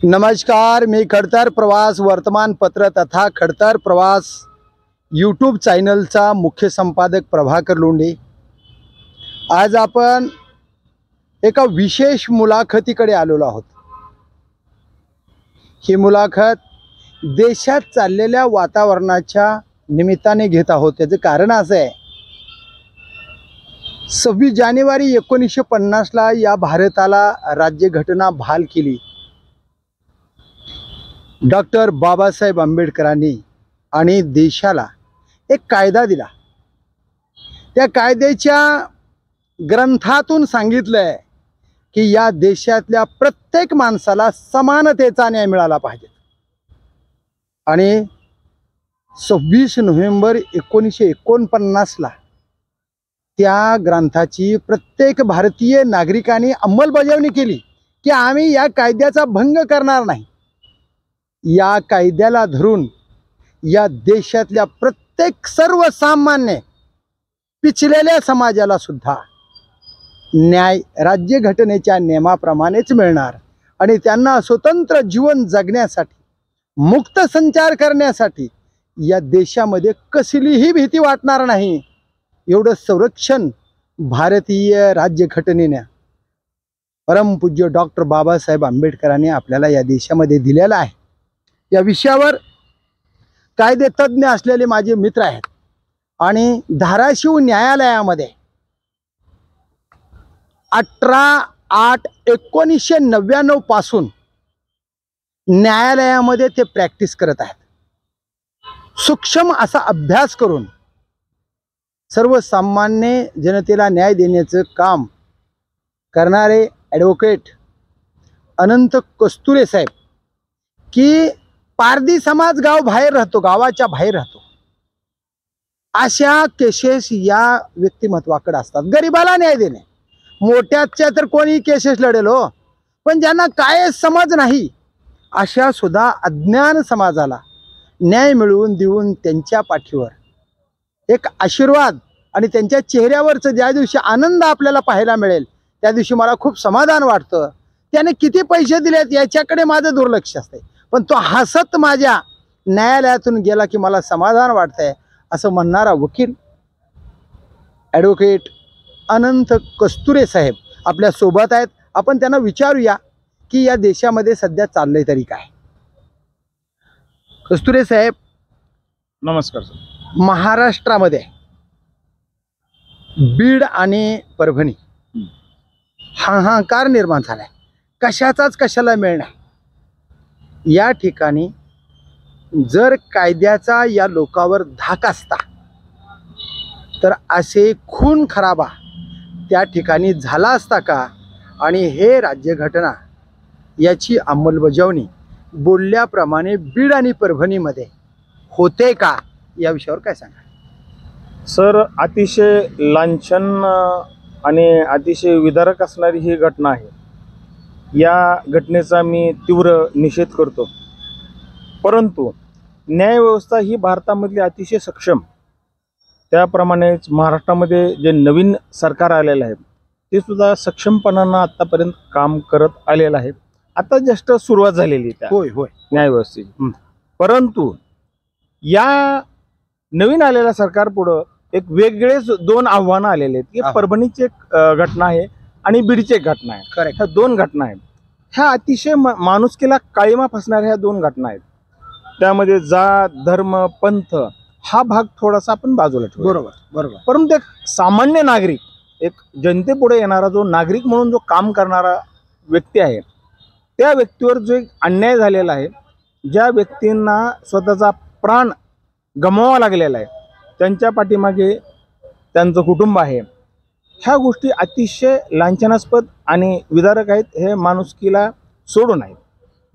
नमस्कार, मी खडतर प्रवास वर्तमानपत्र तथा खडतर प्रवास यूट्यूब चॅनलचा मुख्य संपादक प्रभाकर लोंढे। आज आपण एका विशेष मुलाखतीकडे आलेलो आहोत। ही मुलाखत देशात चाललेल्या वातावरणाच्या निमित्ताने घेत आहोत। त्याचे कारण असं आहे, 26 जानेवारी 1950 ला या भारताला राज्यघटना बहाल केली डॉक्टर बाबासाहेब आंबेडकरांनी आणि देशाला एक कायदा दिला। त्या कायद्याच्या ग्रंथातून सांगितलंय की या देशातल्या प्रत्येक माणसाला समानतेचा न्याय मिळाला पाहिजे। आणि 26 नोव्हेंबर 1949 ला त्या ग्रंथाची प्रत्येक भारतीय नागरिकांनी अंमलबजावणी केली की आम्ही या कायद्याचा भंग करणार नाही। या कायद्याला धरून या देशातल्या प्रत्येक सर्वसामान्य पिछलेल्या समाजाला सुद्धा न्याय राज्यघटनेच्या नियमाप्रमाणेच मिळणार आणि त्यांना स्वतंत्र जीवन जगण्यासाठी, मुक्त संचार करण्यासाठी या देशामध्ये कसलीही भीती वाटणार नाही। एवढं संरक्षण भारतीय राज्यघटनेने परमपूज्य डॉक्टर बाबासाहेब आंबेडकरांनी आपल्याला या देशामध्ये दिलेलं आहे। या विषयावर कायदे तज्ञ असलेले माझे मित्र आहेत आणि धाराशिव न्यायालयामध्ये 18/8/1999 पासून न्यायालयामध्ये ते प्रॅक्टिस करत आहेत। सूक्ष्म असा अभ्यास करून सर्वसामान्य जनतेला न्याय देण्याचं काम करणारे ॲडव्होकेट अनंत कस्तुरे साहेब, की पारधी समाज गाव बाहेर राहतो, गावाच्या बाहेर राहतो, अशा केसेस या व्यक्तिमत्वाकडे असतात। गरीबाला न्याय देणे, मोठ्याच्या तर कोणी केसेस लढेल हो, पण ज्यांना काय समज नाही अशा सुद्धा अज्ञान समाजाला न्याय मिळवून देऊन त्यांच्या पाठीवर एक आशीर्वाद आणि त्यांच्या चेहऱ्यावरचं ज्या दिवशी आनंद आपल्याला पाहायला मिळेल त्या दिवशी मला खूप समाधान वाटतं। त्याने किती पैसे दिलेत याच्याकडे माझं दुर्लक्ष असते, पण तो हसत माझ्या न्यायालयातून गेला की मला समाधान वाटतंय असं म्हणणारा वकील ॲडव्होकेट अनंत कस्तुरे साहेब आपल्या सोबत आहेत। आपण त्यांना विचारूया की या देशामध्ये सध्या चाललंय तरी काय। कस्तुरे साहेब, नमस्कार सर। महाराष्ट्रामध्ये बीड आणि परभणी हाहाकार निर्माण झालाय, कशाचाच कशाला मिळणार। या ठिकाणी जर कायद्याचा या लोकांवर धाक असता तर असे खून खराबा त्या ठिकाणी झाला असता का? आणि हे राज्यघटना याची अंमलबजावणी बोलल्याप्रमाणे बीड आणि परभणीमध्ये होते का, या विषयावर काय सांगा सर? अतिशय लांछन आणि अतिशय विदारक असणारी ही घटना आहे। या घटनेचा मी तीव्र निषेध करतो, परंतु न्यायव्यवस्था ही भारतामधली अतिशय सक्षम, त्याप्रमाणेच महाराष्ट्रामध्ये जे नवीन सरकार आलेलं आहे ते सुद्धा सक्षमपणानं आत्तापर्यंत काम करत आलेलं आहे। आता जस्ट सुरुवात झालेली त्या होय होय न्यायव्यवस्थेची। परंतु या नवीन आलेल्या सरकारपुढं एक वेगळेच दोन आव्हानं आलेले आहेत की परभणीची एक घटना आहे आणि बीडची एक घटना आहे। करेक्ट, ह्या दोन घटना आहेत, ह्या अतिशय माणुसकीला काळीमा फसणाऱ्या ह्या दोन घटना आहेत। त्यामध्ये जात धर्म पंथ हा भाग थोडासा आपण बाजूला ठेवू। बरोबर बरोबर, परंतु एक सामान्य नागरिक, एक जनतेपुढे येणारा जो नागरिक म्हणून जो काम करणारा व्यक्ती आहे, त्या व्यक्तीवर जो एक अन्याय झालेला आहे, ज्या व्यक्तींना स्वतःचा प्राण गमवावा लागलेला आहे, त्यांच्या पाठीमागे त्यांचं कुटुंब आहे, ह्या गोष्टी अतिशय लांछनास्पद आणि विदारक आहेत। हे माणुसकीला सोडून आहेत।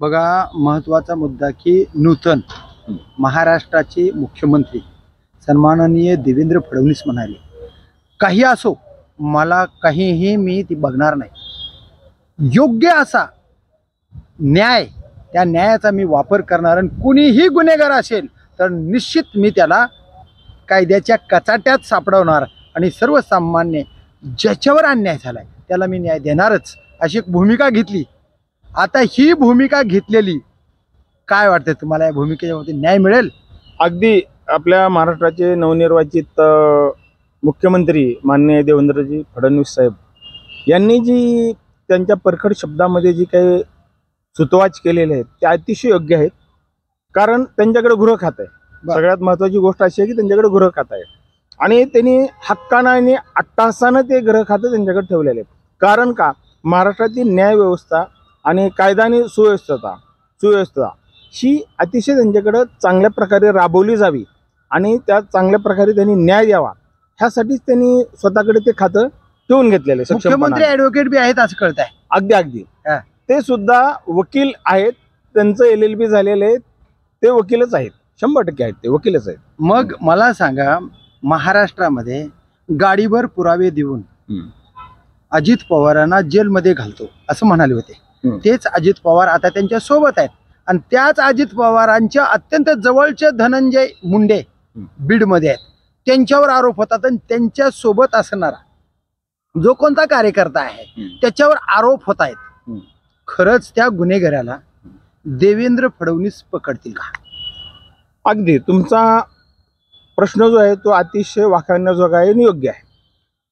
बघा, महत्त्वाचा मुद्दा की नूतन महाराष्ट्राचे मुख्यमंत्री सन्माननीय देवेंद्र फडणवीस म्हणाले, काही असो मला काहीही मी ती बघणार नाही, योग्य असा न्याय, त्या न्यायाचा मी वापर करणार आणि कुणीही गुन्हेगार असेल तर निश्चित मी त्याला कायद्याच्या कचाट्यात सापडवणार आणि सर्वसामान्य ज्याच्यावर अन्याय झालाय त्याला मी न्याय देणारच, अशी एक भूमिका घेतली। आता ही भूमिका घेतलेली, काय वाटतं तुम्हाला या भूमिकेमध्ये न्याय मिळेल? अगदी आपल्या महाराष्ट्राचे नवनिर्वाचित मुख्यमंत्री माननीय देवेंद्रजी फडणवीस साहेब यांनी जी त्यांच्या परखड शब्दामध्ये जी काही सुतवाच केलेले आहेत ते अतिशय योग्य आहेत. कारण त्यांच्याकडे गृह खातं आहे. सगळ्यात महत्त्वाची गोष्ट अशी आहे की त्यांच्याकडे गृह खातं आहे आणि त्यांनी हक्कानं आणि अट्टासानं ते गृह खातं त्यांच्याकडे ठेवलेले आहे. कारण का, महाराष्ट्रातील न्याय व्यवस्था आणि कायदा आणि सुव्यवस्था ही अतिशय त्यांच्याकडं चांगल्या प्रकारे राबवली जावी आणि त्या चांगल्या प्रकारे त्यांनी न्याय द्यावा ह्यासाठीच त्यांनी स्वतःकडे ते खातं ठेवून घेतलेले. मुख्यमंत्री ऍडव्होकेट बी आहेत असं कळत आहे. अगदी ते सुद्धा वकील आहेत. त्यांचं LLB झालेले आहे. ते वकीलच आहेत, 100% आहेत, ते वकीलच आहेत. मग मला सांगा, महाराष्ट्रामध्ये गाडीवर पुरावे देऊन अजित पवारांना जेलमध्ये घालतो असं म्हणाले होते. तेच अजित पवार आता त्यांच्या सोबत आहेत आणि त्याच अजित पवारांच्या अत्यंत जवळचे धनंजय मुंडे बीडमध्ये आहेत. त्यांच्यावर आरोप होतात आणि त्यांच्या सोबत असणारा जो कोणता कार्यकर्ता आहे त्याच्यावर आरोप होत आहेत. खरंच त्या गुन्हेगाराला देवेंद्र फडणवीस पकडतील का? अगदी तुमचा प्रश्न जो आहे तो अतिशय वाखाणण्याजोगा आहे आणि योग्य आहे.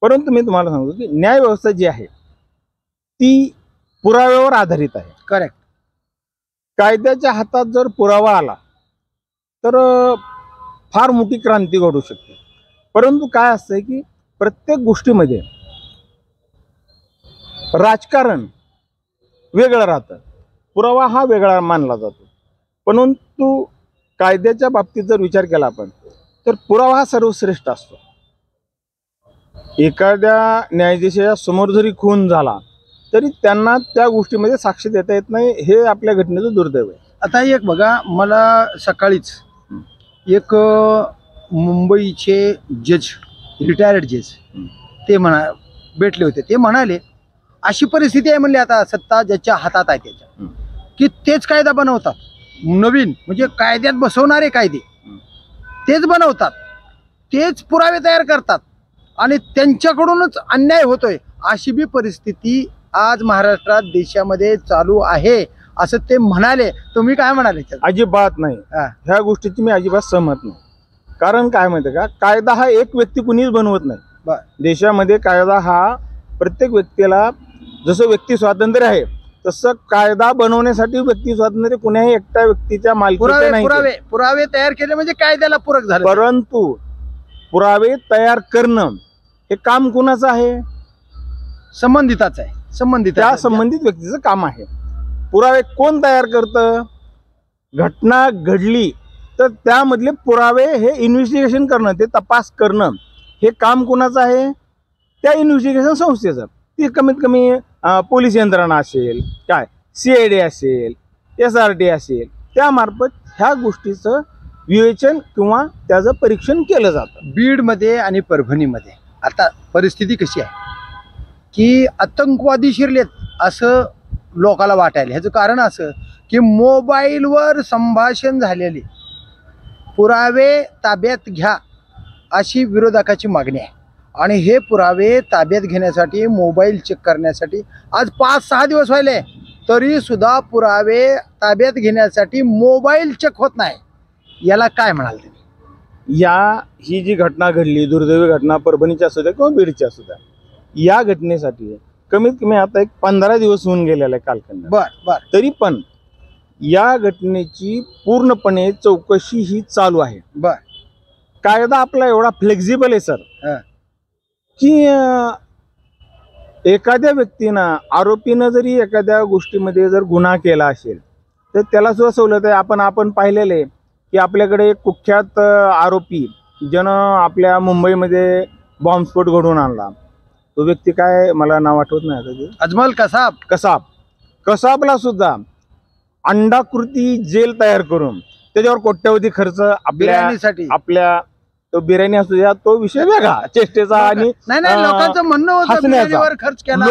परंतु मी तुम्हाला सांगतो की न्याय व्यवस्था जी आहे ती पुराव्यावर आधारित आहे. करेक्ट. कायद्याच्या हातात जर पुरावा आला तर फार मोठी क्रांती घडू शकते. परंतु काय असतंय की प्रत्येक गोष्टीमध्ये राजकारण वेगळं राहतं, पुरावा हा वेगळा मानला जातो. परंतु कायद्याच्या बाबतीत जर विचार केला आपण तर पुरावा हा सर्वश्रेष्ठ असतो. एखाद्या न्यायाधीशाच्या समोर जरी खून झाला तरी त्यांना त्या गोष्टीमध्ये साक्ष देता येत नाही, हे आपल्या घटनेचं दुर्दैव आहे. आता एक बघा, मला सकाळीच एक मुंबईचे जज, रिटायर्ड जज ते भेटले होते. ते म्हणाले अशी परिस्थिती आहे म्हणले, आता सत्ता ज्याच्या हातात आहे त्याच्या, की तेच कायदा बनवतात नवीन, म्हणजे कायद्यात बसवणारे कायदे तेच बनवतात, तेच पुरावे तयार करतात आणि त्यांच्याकडूनच अन्याय होतोय. अशी बी परिस्थिती आज महाराष्ट्रात देशामध्ये चालू आहे असं ते म्हणाले. तुम्ही काय म्हणाले? अजिबात नाही, ह्या गोष्टीची मी अजिबात सहमत नाही. कारण काय माहिती का, कायदा हा एक व्यक्ती कुणीच बनवत नाही. देशामध्ये कायदा हा प्रत्येक व्यक्तीला, जसं व्यक्ती स्वातंत्र्य आहे तसं कायदा बनवण्यासाठी व्यक्ती स्वातंत्र्य कुणाही एकट्या व्यक्तीच्या मालकीचे नाही. पुरावे तयार केले म्हणजे कायद्याला पूरक झाले. परंतु पुरावे तयार करणं हे काम कुणाचं आहे? संबंधिताचं आहे. त्या संबंधित व्यक्तीचं काम आहे. पुरावे कोण तयार करतं? घटना घडली तर त्यामधले पुरावे हे इन्व्हेस्टिगेशन करणं, ते तपास करणं हे काम कुणाचं आहे? त्या इन्व्हेस्टिगेशन संस्थेचं. ती कमीत कमी पोलीस यंत्रणा असेल, काय CID असेल, SRT असेल, त्यामार्फत ह्या गोष्टीचं विवेचन किंवा त्याचं परीक्षण केलं जातं. बीडमध्ये आणि परभणीमध्ये आता परिस्थिती कशी आहे की आतंकवादी शिरलेत असं लोकाला वाटायला. ह्याचं कारण असं की मोबाईलवर संभाषण झालेले पुरावे ताब्यात घ्या अशी विरोधकाची मागणी आहे. आणि हे पुरावे ताब्यात घेण्यासाठी, मोबाईल चेक करण्यासाठी आज 5-6 दिवस व्हायले तरी सुद्धा पुरावे ताब्यात घेण्यासाठी मोबाईल चेक होत नाही. याला काय म्हणाल तुम्ही? ही जी घटना घडली, दुर्दैवी घटना, परभणीची असू द्या किंवा बीडची असू द्या, या घटनेसाठी कमीत कमी आता एक 15 दिवस होऊन गेलेला आहे कालखंड. तरी पण या घटनेची पूर्णपणे चौकशी ही चालू आहे. कायदा आपला एवढा फ्लेक्झिबल आहे सर की एखाद्या व्यक्तीनं, आरोपीनं जरी एखाद्या गोष्टीमध्ये जर गुन्हा केला असेल तर त्याला सुद्धा सवलत आहे. आपण पाहिलेलं आहे की आपल्याकडे एक कुख्यात आरोपी ज्यानं आपल्या मुंबईमध्ये बॉम्बस्फोट घडवून आणला, तो व्यक्ती काय, मला नाव आठवत नाही, अजमल कसाबला सुद्धा अंडाकृती जेल तयार करून त्याच्यावर कोट्यवधी खर्च आपल्या तो बिर्याणी असू द्या, तो विषय वेगळा, चेष्टेचा आणि लोकांचं म्हणणं होतं खर्च केला.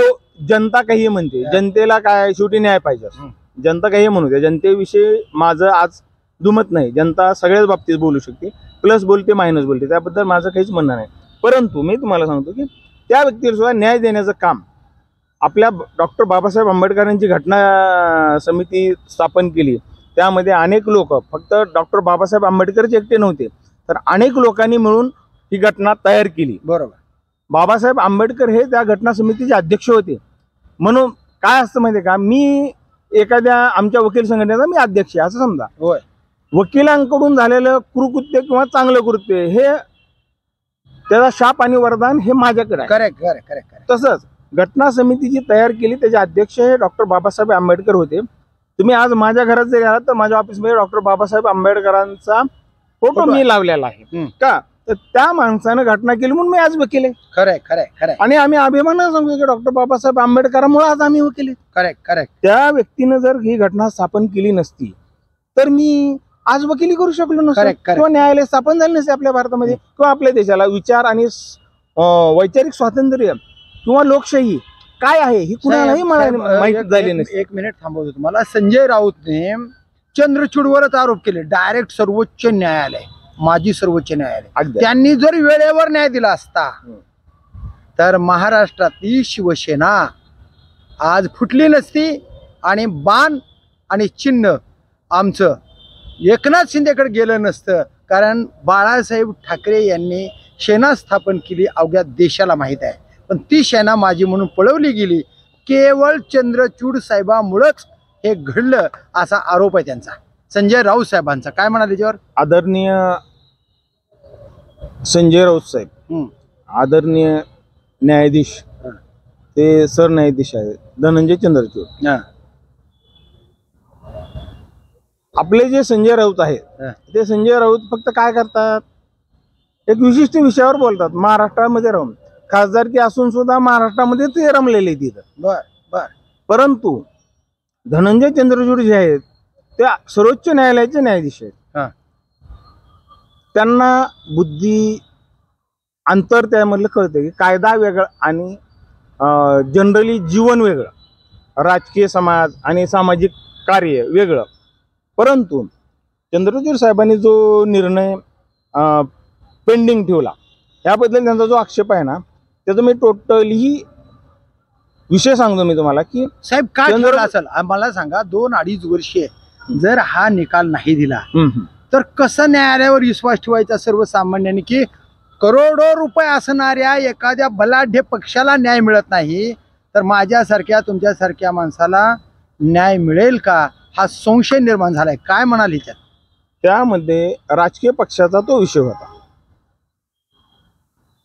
जनता काही म्हणते, जनतेला काय शेवटी न्याय पाहिजे. जनता काही म्हणू द्या, जनतेविषयी माझं आज दुमत नाही. जनता सगळ्याच बाबतीत बोलू शकते, प्लस बोलते मायनस बोलते, त्याबद्दल माझं काहीच म्हणणं नाही. परंतु मी तुम्हाला सांगतो की त्या व्यक्तीला सुद्धा न्याय देण्याचं काम आपल्या डॉक्टर बाबासाहेब आंबेडकरांची घटना समिती स्थापन केली. त्यामध्ये अनेक लोक, फक्त डॉक्टर बाबासाहेब आंबेडकरच एकटे नव्हते, तर अनेक लोकांनी मिळून ही घटना तयार केली. बरोबर. बाबासाहेब आंबेडकर हे त्या घटना समितीचे अध्यक्ष होते. म्हणून काय असतं माहिती आहे का, मी एखाद्या आमच्या वकील संघटनेचा मी अध्यक्ष आहे असं समजा. होय. वकिलांकडून झालेलं कुकृत्य किंवा चांगलं कृत्य हे त्याचा शाप आणि वरदान हे माझ्याकडे आहे. Correct correct correct. तसंच घटना समिती जी तयार केली त्याचे अध्यक्ष हे डॉक्टर बाबासाहेब आंबेडकर होते. तुम्ही आज माझ्या घरात जरी आलात तर माझ्या ऑफिसमध्ये डॉक्टर बाबासाहेब आंबेडकरांचा फोटो मी लावलेला आहे. का तर त्या माणसानं घटना केली म्हणून मी आज वकील आहे. खरंय खरंय खरंय. आणि आम्ही अभिमानाने सांगतो की डॉक्टर बाबासाहेब आंबेडकरांमुळे आज आम्ही वकील आहे. Correct correct. त्या व्यक्तीनं जर ही घटना स्थापन केली नसती तर मी आज वकिली करू शकलो नसतो, किंवा न्यायालय स्थापन झाले नसते आपल्या भारतामध्ये, किंवा आपल्या देशाला विचार आणि वैचारिक स्वातंत्र्य किंवा लोकशाही काय आहे ही कुणालाही माहिती झाली नसते. एक मिनिट थांबवतो तुम्हाला. संजय राऊतने चंद्रचूडवरच आरोप केले, डायरेक्ट सर्वोच्च न्यायालय, माजी सर्वोच्च न्यायालय, त्यांनी जर वेळेवर न्याय दिला असता तर महाराष्ट्रातली शिवसेना आज फुटली नसती आणि बाण आणि चिन्ह आमचं एकनाथ शिंदेकडे गेलं नसतं. कारण बाळासाहेब ठाकरे यांनी सेना स्थापन केली, अवघ्या देशाला माहीत आहे. पण ती सेना माझी म्हणून पळवली गेली. केवळ चंद्रचूड साहेबामुळंच हे घडलं असा आरोप आहे त्यांचा, संजय राऊत साहेबांचा. काय म्हणाले त्याच्यावर? आदरणीय संजय राऊत साहेब, आदरणीय न्यायाधीश, ते सरन्यायाधीश आहेत धनंजय चंद्रचूड. आपले जे संजय राऊत आहेत ते संजय राऊत फक्त काय करतात, एक विशिष्ट विषयावर बोलतात. महाराष्ट्रामध्ये राहून खासदारकी असून सुद्धा महाराष्ट्रामध्ये ते रमलेले तिथं. बर बर. परंतु धनंजय चंद्रचूड जे आहेत ते सर्वोच्च न्यायालयाचे न्यायाधीश आहेत. त्यांना बुद्धी अंतर त्यामधलं कळतं की कायदा वेगळा आणि जनरली जीवन वेगळं, राजकीय समाज आणि सामाजिक कार्य वेगळं. परंतु चंद्रचूड साहेबांनी जो निर्णय पेंडिंग ठेवला याबद्दल त्यांचा जो आक्षेप आहे ना, त्याचा मी टोटली विषय सांगतो मी तुम्हाला की साहेब काय ठरलं असेल मला सांगा. 2-2.5 वर्षे जर हा निकाल नाही दिला तर कसं न्यायालयावर विश्वास ठेवायचा सर्वसामान्यांनी, की करोडो रुपये असणाऱ्या एखाद्या बलाढ्य पक्षाला न्याय मिळत नाही तर माझ्यासारख्या तुमच्यासारख्या माणसाला न्याय मिळेल का, हा संशय निर्माण झालाय. काय म्हणाल ह्याच्यात? त्यामध्ये राजकीय पक्षाचा तो विषय होता.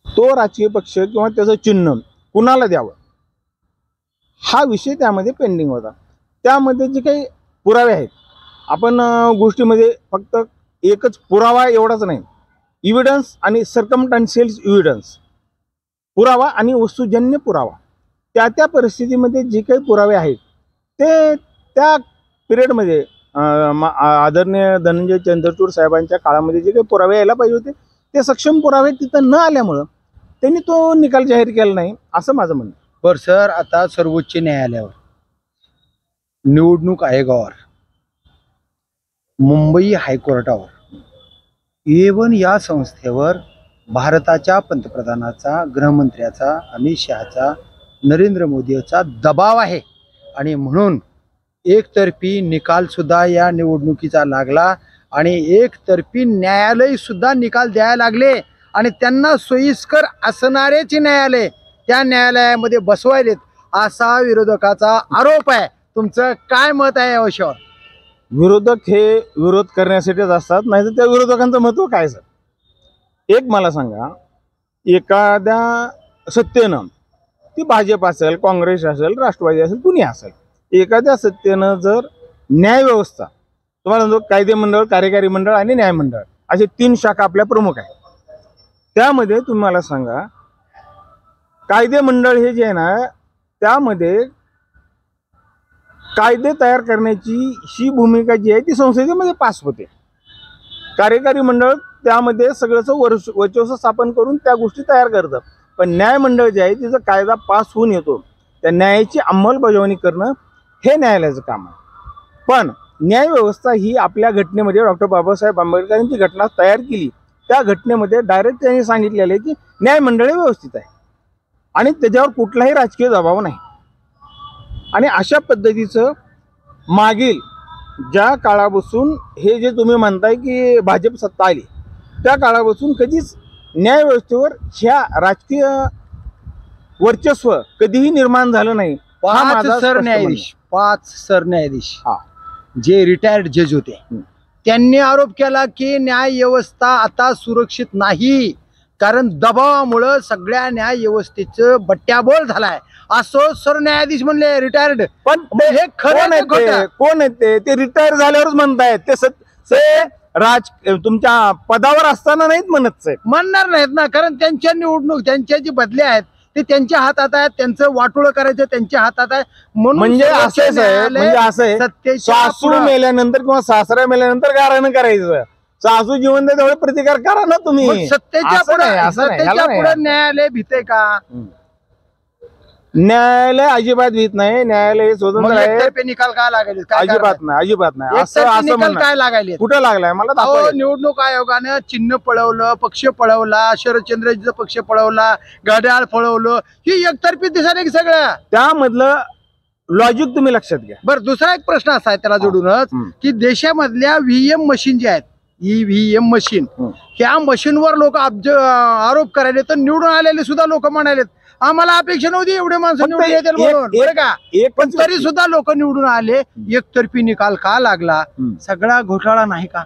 तो राजकीय पक्ष किंवा त्याचं चिन्ह कुणाला द्यावं हा विषय त्यामध्ये पेंडिंग होता. त्यामध्ये जे काही पुरावे आहेत, आपण गोष्टीमध्ये फक्त एकच पुरावा एवढाच नाही, इव्हिडन्स आणि सर्कमस्टॅन्शियल इव्हिडन्स, पुरावा आणि वस्तुजन्य पुरावा, त्या त्या परिस्थितीमध्ये जे काही पुरावे आहेत ते त्या पिरियडमध्ये आदरणीय धनंजय चंद्रचूड साहेबांच्या काळामध्ये जे काही पुरावे यायला पाहिजे होते ते सक्षम पुरावे तिथं न आल्यामुळं त्यांनी तो निकाल जाहीर केला नाही असं माझं म्हणणं. बरं सर, आता सर्वोच्च न्यायालयावर, निवडणूक आयोगावर, मुंबई हायकोर्टावर, इव्हन या संस्थेवर भारताच्या पंतप्रधानाचा, गृहमंत्र्याचा, अमित शहाचा, नरेंद्र मोदीचा दबाव आहे. आणि म्हणून एकतर्फी निकाल सुद्धा या निवडणुकीचा लागला आणि एकतर्फी न्यायालय सुद्धा निकाल द्यायला लागले आणि त्यांना सोयीस्कर असणारेच न्यायालय त्या न्यायालयामध्ये बसवायलेत असा विरोधकाचा आरोप आहे. तुमचं काय मत आहे या विषयावर? विरोधक हे विरोध करण्यासाठीच असतात, नाही तर त्या विरोधकांचं महत्व काय सर? एक मला सांगा, एखाद्या सत्तेनं, ती भाजप असेल, काँग्रेस असेल, राष्ट्रवादी असेल, कुणी असेल, एखाद्या सत्तेनं जर न्याय व्यवस्था, तुम्हाला म्हणतो कायदे मंडळ, कार्यकारी मंडळ आणि न्यायमंडळ असे 3 शाखा आपल्या प्रमुख आहेत. त्यामध्ये तुम्ही मला सांगा, कायदे मंडळ हे जे आहे ना, त्यामध्ये कायदे तयार करण्याची ही भूमिका जी आहे ती संसदेमध्ये पास होते. कार्यकारी मंडळ त्यामध्ये सगळंच वर्चस्व स्थापन करून त्या गोष्टी तयार करतं. पण न्यायमंडळ जे आहे तिचा कायदा पास होऊन येतो, त्या न्यायाची अंमलबजावणी करणं हे न्यायालयाचं काम आहे. पण न्यायव्यवस्था ही आपल्या घटनेमध्ये डॉक्टर बाबासाहेब आंबेडकरांची घटना तयार केली, त्या घटनेमध्ये डायरेक्ट त्यांनी सांगितलेलं आहे की न्यायमंडळ व्यवस्थित आहे आणि त्याच्यावर कुठलाही राजकीय दबाव नाही. आणि अशा पद्धतीचं मागील ज्या काळापासून हे जे तुम्ही म्हणताय की भाजप सत्ता आली त्या काळापासून कधीच न्याय व्यवस्थेवर ह्या राजकीय वर्चस्व कधीही निर्माण झालं नाही. हा माझा स्पष्ट सरन्यायाधीश 5 सरन्यायाधीश हा. जे रिटायर्ड जज होते त्यांनी आरोप केला की न्याय व्यवस्था आता सुरक्षित नाही, कारण दबावामुळे सगळ्या न्याय व्यवस्थेचं बट्ट्याबोळ झालाय असं सरन्यायाधीश म्हणले रिटायर्ड. पण हे खरं आहे का खोटं? कोण आहेत ते रिटायर झाल्यावरच म्हणतायत ते तुमच्या पदावर असताना नाहीत म्हणत म्हणणार नाहीत ना, कारण त्यांच्या निवडणूक त्यांच्या जी बदली आहेत ते त्यांच्या हातात आहेत, त्यांचं वाटोळं करायचं त्यांच्या हातात आहे. म्हणून म्हणजे असं आहे, म्हणजे असं आहे सत्तेच्या सासू पुढं- मेल्यानंतर किंवा सासरा मेल्यानंतर गारानं करायचं. सासू जिवंत आहे तेवढे प्रतिकार करा ना तुम्ही. मग सत्तेच्या असं नाही, असं नाही, ह्याला नाही. पुढे न्यायालय भीते का? न्यायालय अजिबात भीत नाही. न्यायालय मग स्वतंत्र आहे. एकतर्फे निकाल काय लागायले? अजिबात नाही, अजिबात नाही. असं एकतर्फे असं निकाल म्हणणं काय लागायले? कुठं लागलाय मला अहो, दाखवा. निवडणूक आयोगानं चिन्ह पळवलं, पक्ष पळवला, शरदचंद्रजीचा पक्ष पळवला, घड्याळ पळवलं, ही एकतर्फी दिसायला की सगळ्या. त्यामधलं लॉजिक तुम्ही लक्षात घ्या. बरं, दुसरा एक प्रश्न असा आहे त्याला जोडूनच हम्म. की देशामधल्या व्हीएम मशीन जे आहेत, ईव्हीएम मशीन, हम्म. त्या मशीनवर लोक आरोप करायले, तर निवडून आलेले सुद्धा लोक म्हणालेत आम्हाला अपेक्षा नव्हती एवढे माणसं फक्त निवडून येतील एक- म्हणून, बरं का? एक पण तरी सुद्धा लोक निवडून आले. एकतर्फी निकाल का लागला? हम्म. सगळा घोटाळा नाही का?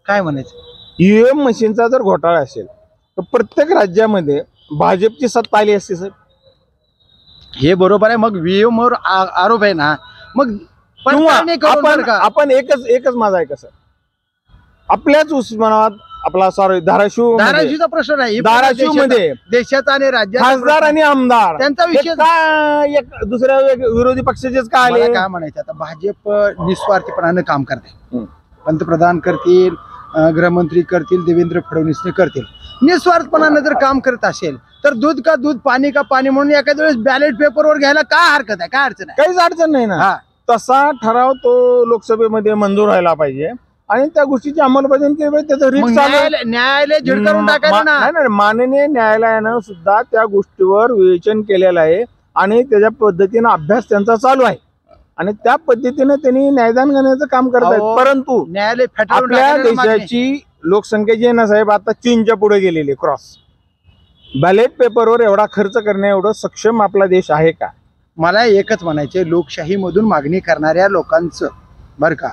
काय म्हणायचं? ईव्हीएम मशीनचा जर घोटाळा असेल तर प्रत्येक राज्यामध्ये भाजपची सत्ता आली असती सर. हे बरोबर आहे. मग व्हीएम वर आरोप आहे ना, मग किंवा पडताळणी करून बरं का? आपण एकच माझा आहे कसं आपल्याच उस्मानाबाद आपला सॉरी धाराशिवचा प्रश्न नाही, धाराशिव मध्ये देशाचा आणि राज्याचा खासदार प्रश्न. आणि आमदार त्यांचा हे विषय का दुसऱ्या विरोधी पक्षाचेच का आले? मला काय म्हणायचं, आता भाजप निस्वार्थीपणानं काम करते. हम्म. पंतप्रधान करतील, गृहमंत्री करतील, देवेंद्र फडणवीस करतील. निस्वार्थपणानं जर काम करत असेल तर दूध का दूध, पाणी का पाणी म्हणून एखाद्या वेळेस बॅलेट पेपरवर घ्यायला काय हरकत आहे? काय अडचण आहे? काहीच अडचण नाही ना. हा. तसा ठराव तो लोकसभेमध्ये मंजूर व्हायला पाहिजे आणि त्या गोष्टीची अंमलबजावणी केली पाहिजे. त्याचं मग रिट चालू न्यायालय झिडकारून टाकायचं ना. नाही, माननीय न्यायालयानं सुद्धा त्या गोष्टीवर विवेचन केलेलं आहे आणि त्याच्या पद्धतीनं अभ्यास त्यांचा चालू आहे आणि त्या पद्धतीने त्यांनी न्यायदान करण्याचं काम करत आहेत. अहो, परंतु न्यायालय फेटाळून आपल्या टाकायला मागणी. देशाची लोकसंख्या जी आहे ना साहेब आता चीनच्या पुढे गेलेली क्रॉस. बॅलेट पेपरवर एवढा खर्च करण्या एवढं सक्षम आपला देश आहे का? मला एकच म्हणायचे, लोकशाहीमधून मागणी करणाऱ्या लोकांचं बरं का,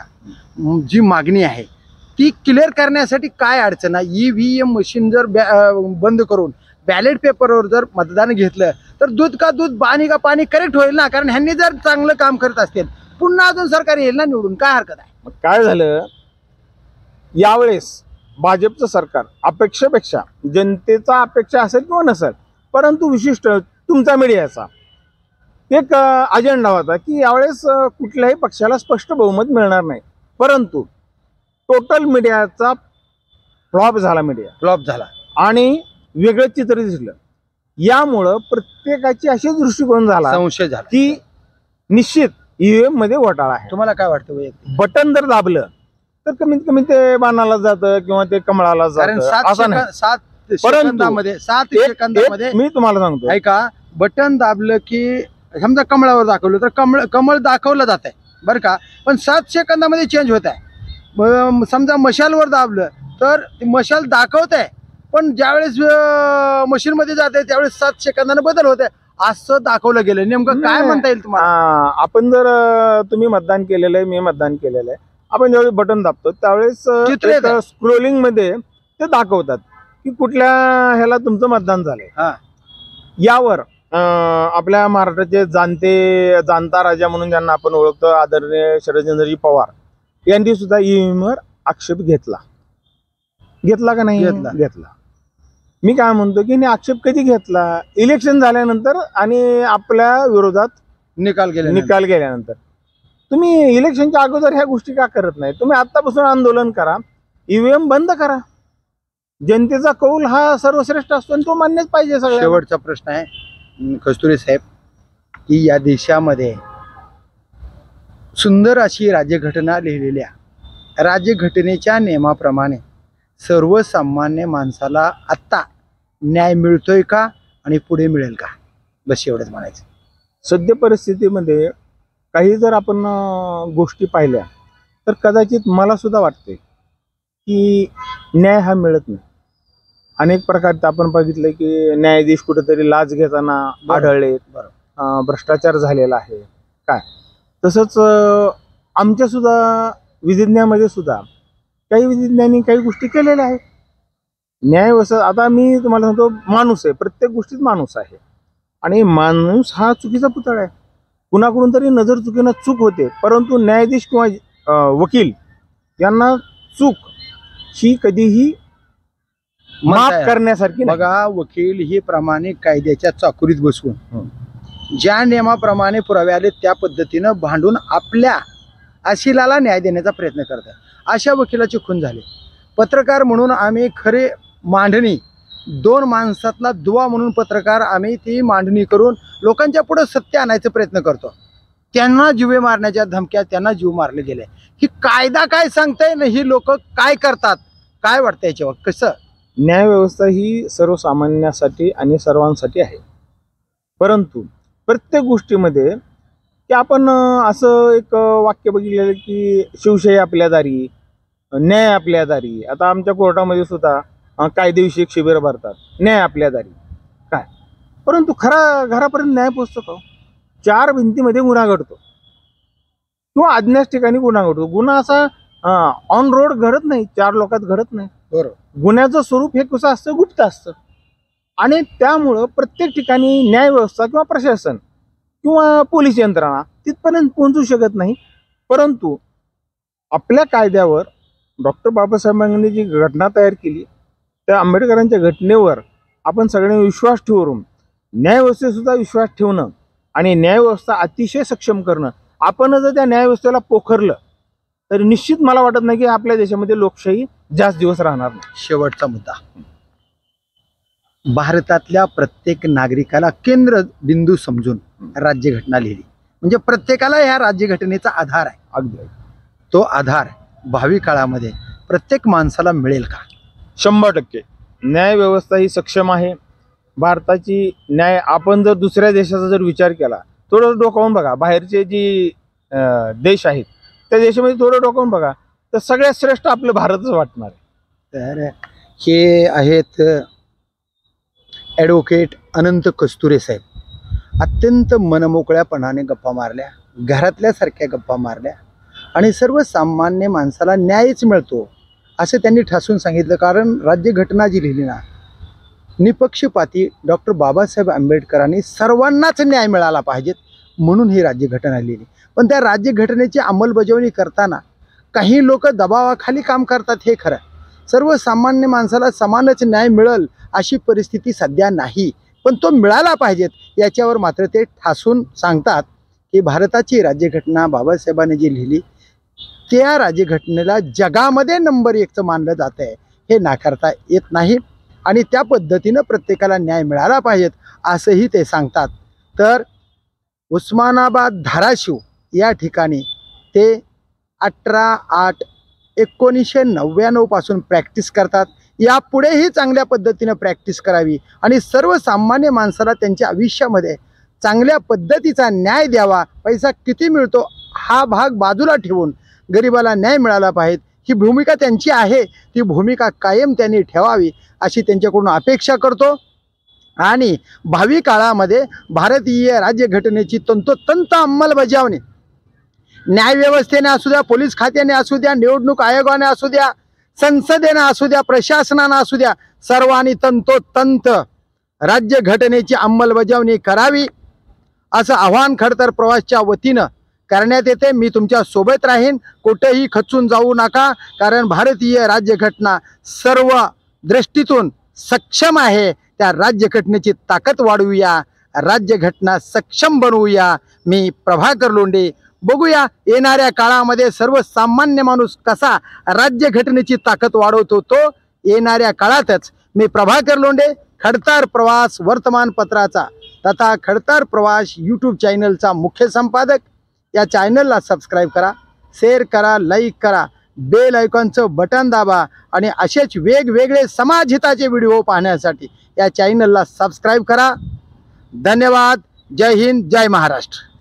जी मागणी आहे ती क्लिअर करण्यासाठी काय अडचण आहे? ईव्हीएम मशीन जर बंद करून बॅलेट पेपरवर जर मतदान घेतलं तर दूध का दूध, पाणी का पाणी करेक्ट होईल ना. कारण ह्यांनी जर चांगलं काम करत असतील पुन्हा अजून सरकार येईल ना निवडून, काय हरकत आहे? मग काय झालं यावेळेस भाजपचं सरकार अपेक्षेपेक्षा, जनतेचा अपेक्षा असेल किंवा नसेल, परंतु विशिष्ट तुमचा मीडियाचा एक अजेंडा होता की यावेळेस कुठल्याही पक्षाला स्पष्ट बहुमत मिळणार नाही, परंतु टोटल मीडियाचा फ्लॉप झाला. मीडिया फ्लॉप झाला आणि वेगळं चित्र दिसलं. यामुळं प्रत्येकाची अशी दृष्टिकोन झाला संशय झाला. की निश्चित ईव्हीएम मध्ये घोटाळा आहे. तुम्हाला काय वाटतं वैयक्तिक? बटन जर दाबलं तर कमीत कमी ते बाणाला जातं किंवा ते कमळाला कारण जातं असं नाही. 7 परंतु सेकंदामध्ये 7 एक- सेकंदामध्ये एक मी तुम्हाला सांगतो, ऐका, बटन दाबलं की समजा कमळावर दाखवलं तर कमळ दाखवलं जात आहे बरं का, पण 7 सेकंदामध्ये चेंज होत आहे. समजा मशालवर दाबलं तर ती मशाल दाखवत आहे, पण ज्यावेळेस मशीनमध्ये जाते त्यावेळेस 7 सेकंदानं बदल होत आहे असं दाखवलं गेलं. नेमकं काय नाही. म्हणता येईल तुम्हाला? आपण जर तुम्ही मतदान केलेलं आहे, मी मतदान केलेलं आहे, आपण ज्यावेळेस बटन दाबतो त्यावेळेस चित्र येतं. स्क्रोलिंग मध्ये ते दाखवतात की कुठल्या ह्याला तुमचं मतदान झालंय. हा. यावर आपल्या महाराष्ट्राचे जाणता राजा म्हणून ज्यांना आपण ओळखतो आदरणीय शरदचंद्रजी पवार यांनी सुद्धा ईव्हीएम वर आक्षेप घेतला का नाही? घेतला. मी काय म्हणतो की आक्षेप कधी घेतला? इलेक्शन झाल्यानंतर आणि आपल्या विरोधात निकाल गेल्यानंतर. तुम्ही इलेक्शनच्या अगोदर ह्या गोष्टी का करत नाही? तुम्ही आतापासून आंदोलन करा, ईव्हीएम बंद करा. जनतेचा कौल हा सर्वश्रेष्ठ असतो आणि तो मान्यच पाहिजे. सगळ्या शेवटचा प्रश्न आहे कस्तुरे साहेब, की या देशामध्ये सुंदर अशी राज्यघटना लिहिलेल्या, राज्यघटनेच्या नियमाप्रमाणे सर्वसामान्य माणसाला आत्ता न्याय मिळतोय का आणि पुढे मिळेल का? बस एवढंच म्हणायचं. सद्य परिस्थितीमध्ये काही जर आपण गोष्टी पाहिल्या तर कदाचित मला सुद्धा वाटते की न्याय हा मिळत नाही. अनेक प्रकारचे आपण बघितलं की न्यायाधीश कुठेतरी लाच घेताना आढळले, भ्रष्टाचार झालेला आहे काय. तसंच आमच्या सुद्धा विधिज्ञामध्ये सुद्धा काही विधिज्ञांनी काही गोष्टी केलेल्या आहेत. न्याय आता मी तुम्हाला सांगतो, माणूस आहे, प्रत्येक गोष्टीत माणूस आहे आणि माणूस हा चुकीचा पुतळा आहे. कुणाकडून तरी नजर चुकीनं चूक होते, परंतु न्यायाधीश किंवा वकील यांना चूक ही कधीही माफ करण्यासारखी नाही. बघा, वकील ही प्रामाणिक कायद्याच्या चाकुरीत बसवून ज्या नियमाप्रमाणे पुरावे आले त्या पद्धतीनं भांडून आपल्या अशिलाला न्याय देण्याचा प्रयत्न करतात. अशा वकिलाची खून झाली. पत्रकार म्हणून आम्ही खरे मांडणी, दोन माणसातला दुवा म्हणून पत्रकार आम्ही ती मांडणी करून लोकांच्या पुढे सत्य आणायचा प्रयत्न करतो. त्यांना जीवे मारण्याच्या धमक्या, त्यांना जीव मारले गेले. ही कायदा काय सांगताय ना, ही लोक काय करतात, काय वाटतं याच्यावर? कसं न्यायव्यवस्था ही सर्वसामान्यासाठी आणि सर्वांसाठी आहे, परंतु प्रत्येक गोष्टीमध्ये की आपण असं एक वाक्य बघितलेलं की शिवशाही आपल्या दारी, न्याय आपल्या दारी. आता आमच्या कोर्टामध्ये सुद्धा कायदेविषयक शिबिर भरतात, न्याय आपल्या दारी काय, परंतु घरापर्यंत न्याय पोचतो का? 4 भिंतीमध्ये गुन्हा घडतो किंवा अज्ञात ठिकाणी गुन्हा घडतो. गुन्हा असा ऑन रोड घडत नाही, 4 लोकात घडत नाही. बरोबर. गुन्ह्याचं स्वरूप हे कसं असतं, गुप्त असतं. आणि त्यामुळं प्रत्येक ठिकाणी न्यायव्यवस्था किंवा प्रशासन किंवा पोलीस यंत्रणा तिथपर्यंत पोहोचू शकत नाही. परंतु आपल्या कायद्यावर डॉक्टर बाबासाहेबांनी जी घटना तयार केली त्या आंबेडकरांच्या घटनेवर आपण सगळ्यांनी विश्वास ठेवून न्यायव्यवस्थेसुद्धा विश्वास ठेवणं आणि न्यायव्यवस्था अतिशय सक्षम करणं. आपण जर त्या न्यायव्यवस्थेला पोखरलं तर निश्चित मला वाटत नाही की आपल्या देशामध्ये लोकशाही जास्त दिवस राहणार नाही. शेवटचा मुद्दा, भारतातल्या प्रत्येक नागरिकाला केंद्र बिंदू समजून राज्यघटना लिहिली, म्हणजे प्रत्येकाला ह्या राज्यघटनेचा आधार आहे. अगदी. तो आधार भावी काळामध्ये प्रत्येक माणसाला मिळेल का? 100% न्यायव्यवस्था ही सक्षम आहे. भारताची न्याय, आपण जर दुसऱ्या देशाचा जर विचार केला, थोडं डोकावून बघा, बाहेरचे जी देश आहेत त्या देशामध्ये थोडं डोकावून बघा, तर सगळ्यात श्रेष्ठ आपलं भारतच वाटणार आहे. तर हे आहेत ॲडव्होकेट अनंत कस्तुरे साहेब. अत्यंत मनमोकळ्यापणाने गप्पा मारल्या, घरातल्यासारख्या गप्पा मारल्या आणि सर्वसामान्य माणसाला न्यायच मिळतो असं त्यांनी ठासून सांगितलं. कारण राज्यघटना जी लिहिली ना, निपक्षपाती डॉक्टर बाबासाहेब आंबेडकरांनी सर्वांनाच न्याय मिळाला पाहिजेत म्हणून ही राज्यघटना लिहिली. पण त्या राज्यघटनेची अंमलबजावणी करताना काही लोक दबावाखाली काम करतात, हे खरं. सर्वसामान्य माणसाला समानच न्याय मिळेल अशी परिस्थिती सध्या नाही, पण तो मिळाला पाहिजेत याच्यावर मात्र ते ठासून सांगतात की भारताची राज्यघटना बाबासाहेबांनी जी लिहिली त्या राज्यघटनेला जगामध्ये नंबर 1चं मानलं जात आहे, हे नाकारता येत नाही आणि त्या पद्धतीनं प्रत्येकाला न्याय मिळाला पाहिजेत असंही ते सांगतात. तर उस्मानाबाद, धाराशिव या ठिकाणी ते 18/8/1999 पासून प्रॅक्टिस करतात. यापुढेही चांगल्या पद्धतीनं प्रॅक्टिस करावी आणि सर्वसामान्य माणसाला त्यांच्या आयुष्यामध्ये चांगल्या पद्धतीचा न्याय द्यावा. पैसा किती मिळतो हा भाग बाजूला ठेवून गरिबाला न्याय मिळाला पाहिजे, ही भूमिका त्यांची आहे. ती भूमिका कायम त्यांनी ठेवावी अशी त्यांच्याकडून अपेक्षा करतो आणि भावी काळामध्ये भारतीय राज्यघटनेची तंतोतंत अंमलबजावणी न्यायव्यवस्थेने असू द्या, पोलीस खात्याने असू द्या, निवडणूक आयोगाने असू द्या, संसदेने असू द्या, प्रशासनाने असू द्या, सर्वांनी तंतोतंत राज्यघटनेची अंमलबजावणी करावी असं आव्हान खडतर प्रवासच्या वतीनं करण्यात येते. मी तुमच्या सोबत राहीन, कुठेही खचून जाऊ नका, कारण भारतीय राज्यघटना सर्व दृष्टीतून सक्षम आहे. त्या राज्यघटनेची ताकद वाढवूया, राज्यघटना सक्षम बनवूया. मी प्रभाकर लोंढे. बघूया येणाऱ्या काळामध्ये सर्वसामान्य माणूस कसा राज्यघटनेची ताकद वाढवतो तो येणाऱ्या काळातच. मी प्रभाकर लोंढे, खडतर प्रवास वर्तमानपत्राचा तथा खडतर प्रवास यूट्यूब चॅनलचा मुख्य संपादक. या चॅनलला सबस्क्राईब करा, शेअर करा, लाईक करा, बेल आयकॉनचं बटन दाबा आणि असेच वेगवेगळे समाजहिताचे व्हिडिओ पाहण्यासाठी या चॅनलला सबस्क्राईब करा. धन्यवाद. जय हिंद, जय महाराष्ट्र.